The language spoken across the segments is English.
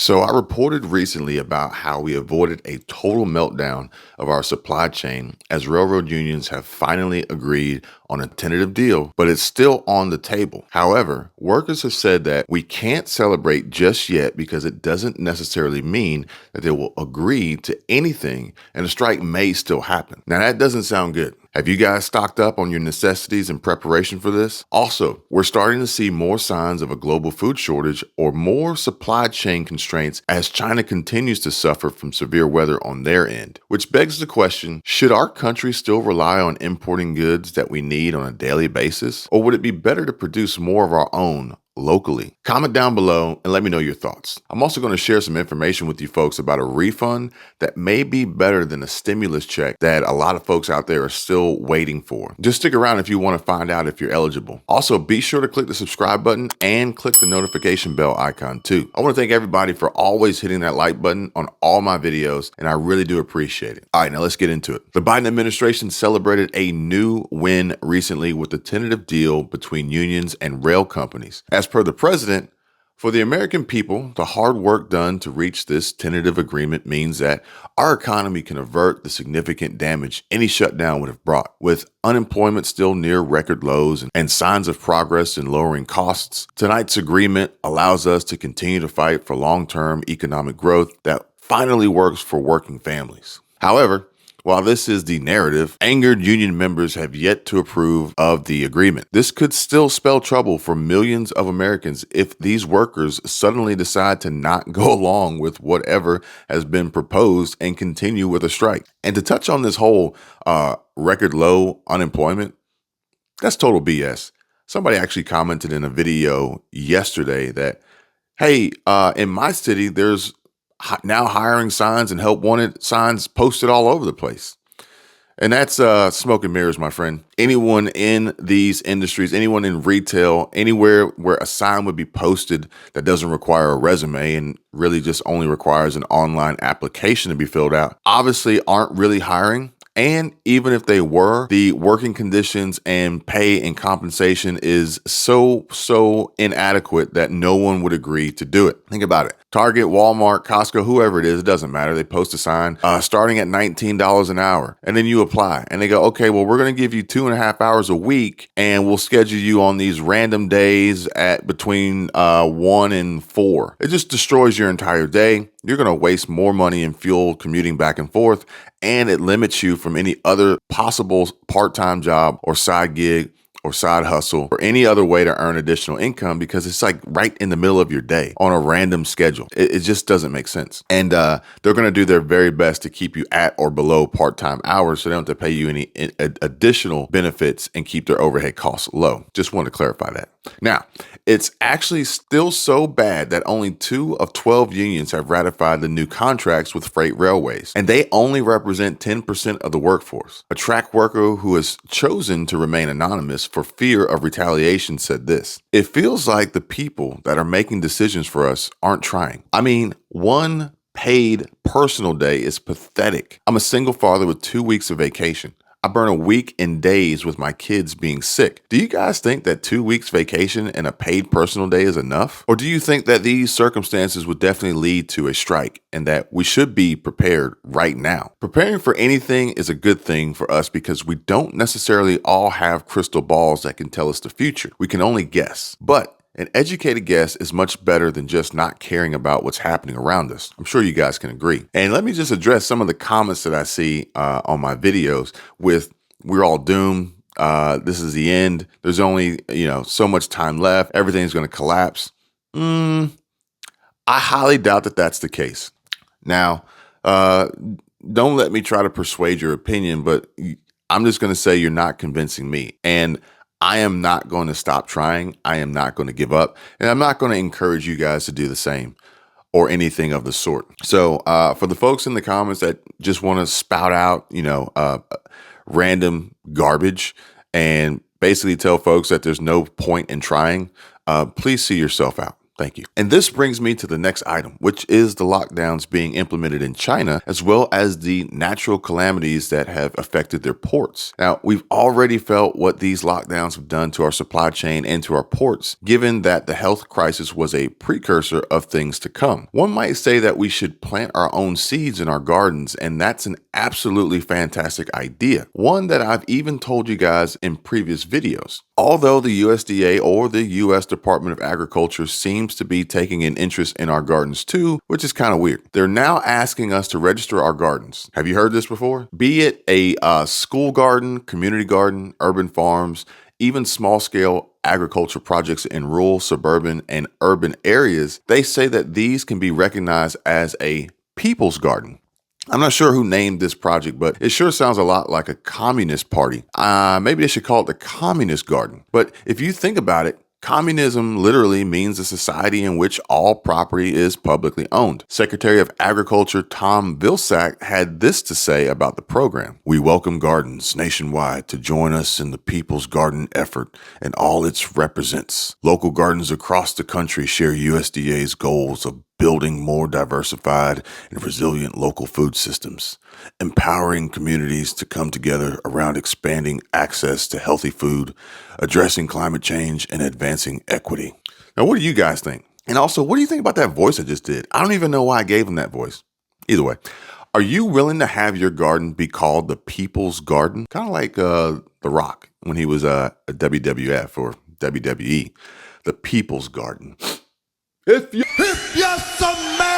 So, I reported recently about how we avoided a total meltdown of our supply chain as railroad unions have finally agreed on a tentative deal, but it's still on the table. However, workers have said that we can't celebrate just yet because it doesn't necessarily mean that they will agree to anything and a strike may still happen. Now, that doesn't sound good. Have you guys stocked up on your necessities in preparation for this? Also, we're starting to see more signs of a global food shortage or more supply chain constraints as China continues to suffer from severe weather on their end. Which begs the question, should our country still rely on importing goods that we need on a daily basis? Or would it be better to produce more of our own locally? Comment down below and let me know your thoughts. I'm also going to share some information with you folks about a refund that may be better than a stimulus check that a lot of folks out there are still waiting for. Just stick around if you want to find out if you're eligible. Also, be sure to click the subscribe button and click the notification bell icon too. I want to thank everybody for always hitting that like button on all my videos, and I really do appreciate it. All right, now let's get into it. The Biden administration celebrated a new win recently with the tentative deal between unions and rail companies. As per the president, for the American people, the hard work done to reach this tentative agreement means that our economy can avert the significant damage any shutdown would have brought. With unemployment still near record lows and signs of progress in lowering costs, tonight's agreement allows us to continue to fight for long-term economic growth that finally works for working families. However, while this is the narrative, angered union members have yet to approve of the agreement. This could still spell trouble for millions of Americans if these workers suddenly decide to not go along with whatever has been proposed and continue with a strike. And to touch on this whole record low unemployment, that's total BS. Somebody actually commented in a video yesterday that, hey, in my city, there's now hiring signs and help wanted signs posted all over the place. And that's smoke and mirrors, my friend. Anyone in these industries, anyone in retail, anywhere where a sign would be posted that doesn't require a resume and really just only requires an online application to be filled out, obviously aren't really hiring. And even if they were, the working conditions and pay and compensation is so inadequate that no one would agree to do it. Think about it. Target, Walmart, Costco, whoever it is, it doesn't matter. They post a sign starting at $19 an hour. And then you apply and they go, okay, well, we're going to give you 2.5 hours a week and we'll schedule you on these random days at between 1 and 4. It just destroys your entire day. You're going to waste more money in fuel commuting back and forth, and it limits you from any other possible part-time job or side gig or side hustle or any other way to earn additional income because it's like right in the middle of your day on a random schedule. It just doesn't make sense. And they're going to do their very best to keep you at or below part-time hours so they don't have to pay you any additional benefits and keep their overhead costs low. Just wanted to clarify that. Now, it's actually still so bad that only 2 of 12 unions have ratified the new contracts with freight railways, and they only represent 10% of the workforce. A track worker who has chosen to remain anonymous for fear of retaliation said this: "It feels like the people that are making decisions for us aren't trying. I mean, one paid personal day is pathetic. I'm a single father with 2 weeks of vacation. I burn a week in days with my kids being sick. Do you guys think that 2 weeks vacation and a paid personal day is enough? Or do you think that these circumstances would definitely lead to a strike and that we should be prepared right now?" Preparing for anything is a good thing for us because we don't necessarily all have crystal balls that can tell us the future. We can only guess. But an educated guess is much better than just not caring about what's happening around us. I'm sure you guys can agree. And let me just address some of the comments that I see on my videos with "we're all doomed. This is the end. There's only, so much time left. Everything's going to collapse." I highly doubt that that's the case. Now, don't let me try to persuade your opinion, but I'm just going to say you're not convincing me. And I am not going to stop trying. I am not going to give up. And I'm not going to encourage you guys to do the same or anything of the sort. So for the folks in the comments that just want to spout out, random garbage and basically tell folks that there's no point in trying, please see yourself out. Thank you. And this brings me to the next item, which is the lockdowns being implemented in China, as well as the natural calamities that have affected their ports. Now, we've already felt what these lockdowns have done to our supply chain and to our ports, given that the health crisis was a precursor of things to come. One might say that we should plant our own seeds in our gardens, and that's an absolutely fantastic idea. One that I've even told you guys in previous videos. Although the USDA or the US Department of Agriculture seems to be taking an interest in our gardens too, which is kind of weird. They're now asking us to register our gardens. Have you heard this before? Be it a school garden, community garden, urban farms, even small scale agriculture projects in rural, suburban, and urban areas, they say that these can be recognized as a people's garden. I'm not sure who named this project, but it sure sounds a lot like a communist party. Maybe they should call it the Communist Garden. But if you think about it, communism literally means a society in which all property is publicly owned. Secretary of Agriculture Tom Vilsack had this to say about the program. We welcome gardens nationwide to join us in the People's Garden effort and all it represents. Local gardens across the country share USDA's goals of building more diversified and resilient local food systems, empowering communities to come together around expanding access to healthy food, addressing climate change, and advancing equity. Now, what do you guys think? And also, what do you think about that voice I just did? I don't even know why I gave him that voice. Either way, are you willing to have your garden be called the People's Garden? Kind of like The Rock when he was a WWF or WWE, the People's Garden. If you're some man.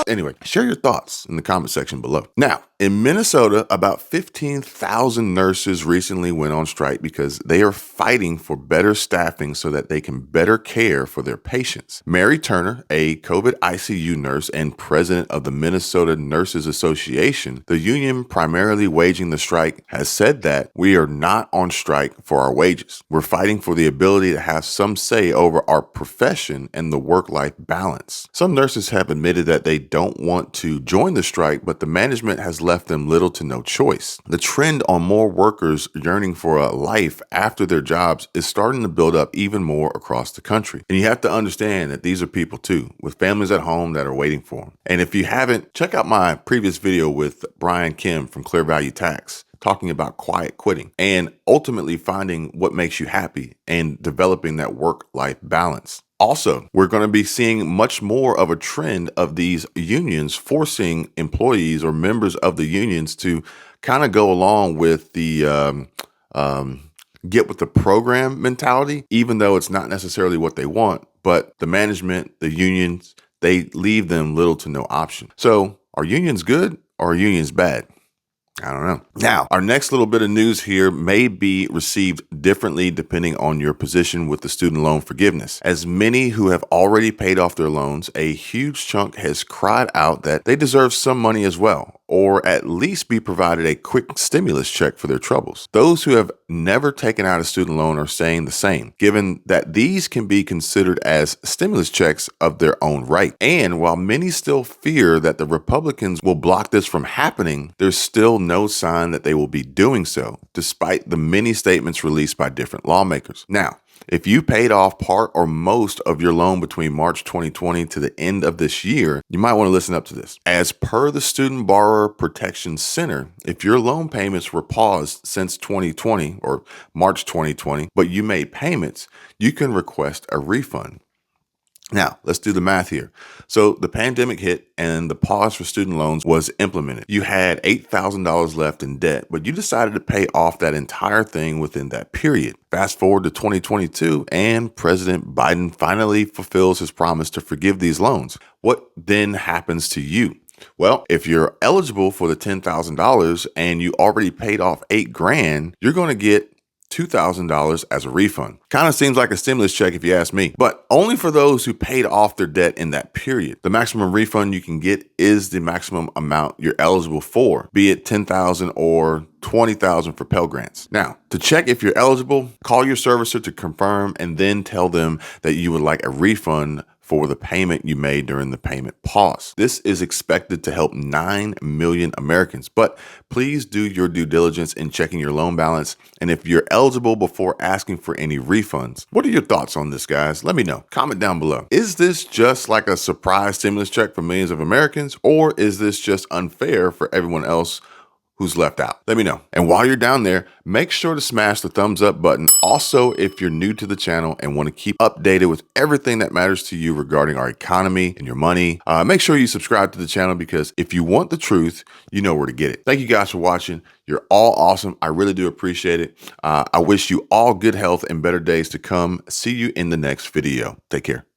Anyway, share your thoughts in the comment section below. Now, in Minnesota, about 15,000 nurses recently went on strike because they are fighting for better staffing so that they can better care for their patients. Mary Turner, a COVID ICU nurse and president of the Minnesota Nurses Association, the union primarily waging the strike, has said that we are not on strike for our wages. We're fighting for the ability to have some say over our profession and the work-life balance. Some nurses have admitted that they don't want to join the strike, but the management has left them little to no choice. The trend on more workers yearning for a life after their jobs is starting to build up even more across the country. And you have to understand that these are people too, with families at home that are waiting for them. And if you haven't, check out my previous video with Brian Kim from Clear Value Tax, talking about quiet quitting and ultimately finding what makes you happy and developing that work-life balance. Also, we're going to be seeing much more of a trend of these unions forcing employees or members of the unions to kind of go along with the get with the program mentality, even though it's not necessarily what they want. But the management, the unions, they leave them little to no option. So are unions good or are unions bad? I don't know. Now, our next little bit of news here may be received differently depending on your position with the student loan forgiveness. As many who have already paid off their loans, a huge chunk has cried out that they deserve some money as well, or at least be provided a quick stimulus check for their troubles. Those who have never taken out a student loan are saying the same, given that these can be considered as stimulus checks of their own right. And while many still fear that the Republicans will block this from happening, there's still no sign that they will be doing so, despite the many statements released by different lawmakers. Now, if you paid off part or most of your loan between March 2020 to the end of this year, you might want to listen up to this. As per the Student Borrower Protection Center, if your loan payments were paused since 2020 or March 2020, but you made payments, you can request a refund. Now, let's do the math here. So the pandemic hit and the pause for student loans was implemented. You had $8,000 left in debt, but you decided to pay off that entire thing within that period. Fast forward to 2022 and President Biden finally fulfills his promise to forgive these loans. What then happens to you? Well, if you're eligible for the $10,000 and you already paid off $8,000, you're going to get $2,000 as a refund. Kind of seems like a stimulus check if you ask me, but only for those who paid off their debt in that period. The maximum refund you can get is the maximum amount you're eligible for, be it $10,000 or $20,000 for Pell Grants. Now, to check if you're eligible, call your servicer to confirm and then tell them that you would like a refund for the payment you made during the payment pause. This is expected to help 9 million Americans, but please do your due diligence in checking your loan balance and if you're eligible before asking for any refunds. What are your thoughts on this, guys? Let me know. Comment down below. Is this just like a surprise stimulus check for millions of Americans, or is this just unfair for everyone else who's left out? Let me know. And while you're down there, make sure to smash the thumbs up button. Also, if you're new to the channel and want to keep updated with everything that matters to you regarding our economy and your money, make sure you subscribe to the channel, because if you want the truth, you know where to get it. Thank you guys for watching. You're all awesome. I really do appreciate it. I wish you all good health and better days to come. See you in the next video. Take care.